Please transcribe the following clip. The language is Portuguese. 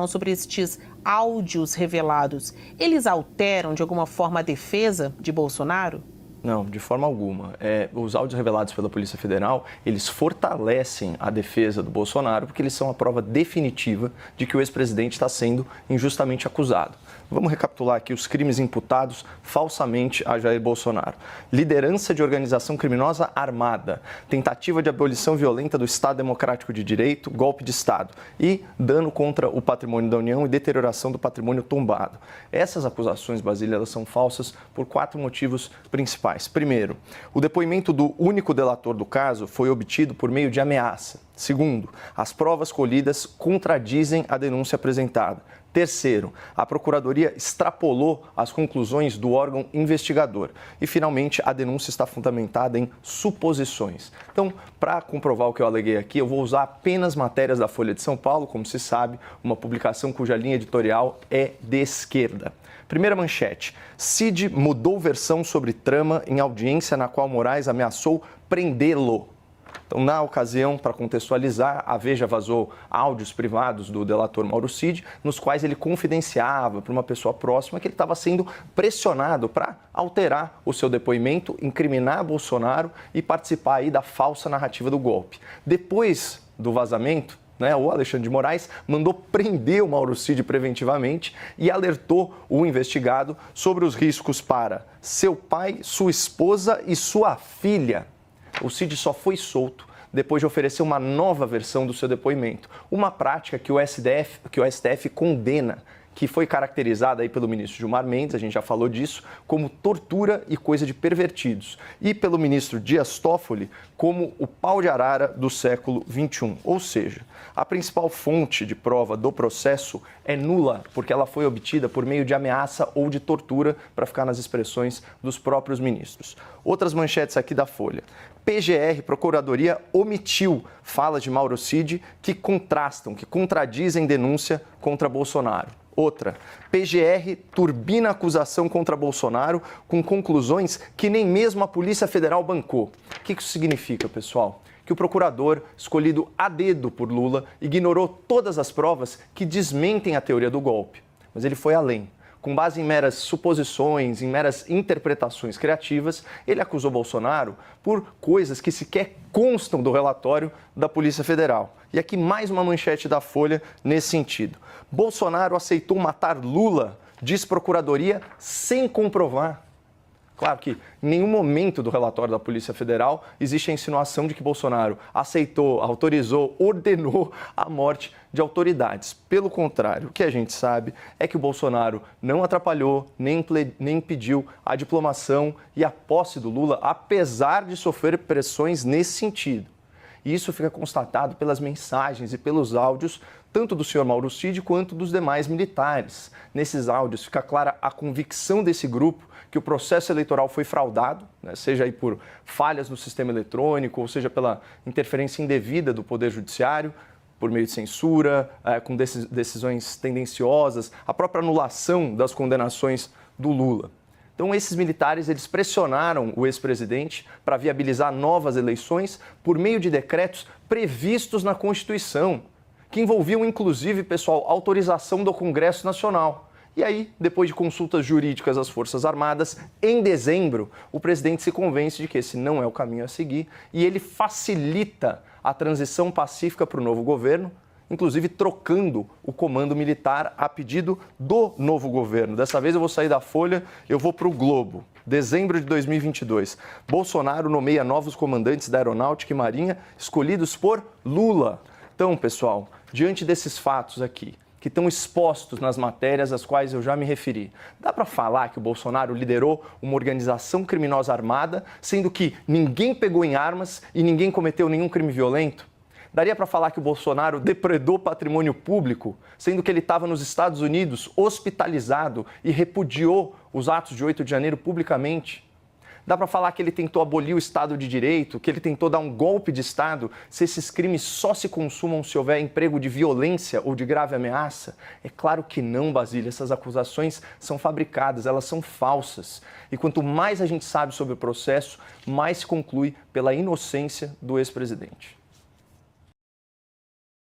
sobre estes áudios revelados, eles alteram de alguma forma a defesa de Bolsonaro? Não, de forma alguma. Os áudios revelados pela Polícia Federal, eles fortalecem a defesa do Bolsonaro porque eles são a prova definitiva de que o ex-presidente está sendo injustamente acusado. Vamos recapitular aqui os crimes imputados falsamente a Jair Bolsonaro. Liderança de organização criminosa armada, tentativa de abolição violenta do Estado Democrático de Direito, golpe de Estado e dano contra o patrimônio da União e deterioração do patrimônio tombado. Essas acusações, Basílio, elas são falsas por 4 motivos principais. Primeiro, o depoimento do único delator do caso foi obtido por meio de ameaça. Segundo, as provas colhidas contradizem a denúncia apresentada. Terceiro, a Procuradoria extrapolou as conclusões do órgão investigador. E, finalmente, a denúncia está fundamentada em suposições. Então, para comprovar o que eu aleguei aqui, eu vou usar apenas matérias da Folha de São Paulo, como se sabe, uma publicação cuja linha editorial é de esquerda. Primeira manchete, Cid mudou versão sobre trama em audiência na qual Moraes ameaçou prendê-lo. Então, na ocasião, para contextualizar, a Veja vazou áudios privados do delator Mauro Cid, nos quais ele confidenciava para uma pessoa próxima que ele estava sendo pressionado para alterar o seu depoimento, incriminar Bolsonaro e participar aí da falsa narrativa do golpe. Depois do vazamento, o Alexandre de Moraes mandou prender o Mauro Cid preventivamente e alertou o investigado sobre os riscos para seu pai, sua esposa e sua filha. O Cid só foi solto depois de oferecer uma nova versão do seu depoimento, uma prática que o STF condena, que foi caracterizada aí pelo ministro Gilmar Mendes, a gente já falou disso, como tortura e coisa de pervertidos, e pelo ministro Dias Toffoli como o pau de arara do século XXI. Ou seja, a principal fonte de prova do processo é nula, porque ela foi obtida por meio de ameaça ou de tortura, para ficar nas expressões dos próprios ministros. Outras manchetes aqui da Folha. PGR, Procuradoria, omitiu falas de Mauro Cid que contrastam, que contradizem denúncia contra Bolsonaro. Outra, PGR turbina a acusação contra Bolsonaro com conclusões que nem mesmo a Polícia Federal bancou. O que isso significa, pessoal? Que o procurador, escolhido a dedo por Lula, ignorou todas as provas que desmentem a teoria do golpe. Mas ele foi além. Com base em meras suposições, em meras interpretações criativas, ele acusou Bolsonaro por coisas que sequer constam do relatório da Polícia Federal. E aqui mais uma manchete da Folha nesse sentido. Bolsonaro aceitou matar Lula, diz Procuradoria, sem comprovar. Claro que em nenhum momento do relatório da Polícia Federal existe a insinuação de que Bolsonaro aceitou, autorizou, ordenou a morte de autoridades. Pelo contrário, o que a gente sabe é que o Bolsonaro não atrapalhou, nem impediu a diplomação e a posse do Lula, apesar de sofrer pressões nesse sentido. E isso fica constatado pelas mensagens e pelos áudios, tanto do senhor Mauro Cid quanto dos demais militares. Nesses áudios fica clara a convicção desse grupo que o processo eleitoral foi fraudado, seja aí por falhas no sistema eletrônico, ou seja pela interferência indevida do Poder Judiciário, por meio de censura, com decisões tendenciosas, a própria anulação das condenações do Lula. Então, esses militares, eles pressionaram o ex-presidente para viabilizar novas eleições por meio de decretos previstos na Constituição, que envolviam, inclusive, pessoal, autorização do Congresso Nacional. E aí, depois de consultas jurídicas às Forças Armadas, em dezembro, o presidente se convence de que esse não é o caminho a seguir e ele facilita a transição pacífica para o novo governo, inclusive trocando o comando militar a pedido do novo governo. Dessa vez eu vou sair da Folha, eu vou para o Globo. Dezembro de 2022, Bolsonaro nomeia novos comandantes da Aeronáutica e Marinha escolhidos por Lula. Então, pessoal, diante desses fatos aqui, que estão expostos nas matérias às quais eu já me referi, dá para falar que o Bolsonaro liderou uma organização criminosa armada, sendo que ninguém pegou em armas e ninguém cometeu nenhum crime violento? Daria para falar que o Bolsonaro depredou patrimônio público, sendo que ele estava nos Estados Unidos hospitalizado e repudiou os atos de 8 de janeiro publicamente? Dá para falar que ele tentou abolir o Estado de Direito, que ele tentou dar um golpe de Estado, se esses crimes só se consumam se houver emprego de violência ou de grave ameaça? É claro que não, Basílio. Essas acusações são fabricadas, elas são falsas. E quanto mais a gente sabe sobre o processo, mais se conclui pela inocência do ex-presidente.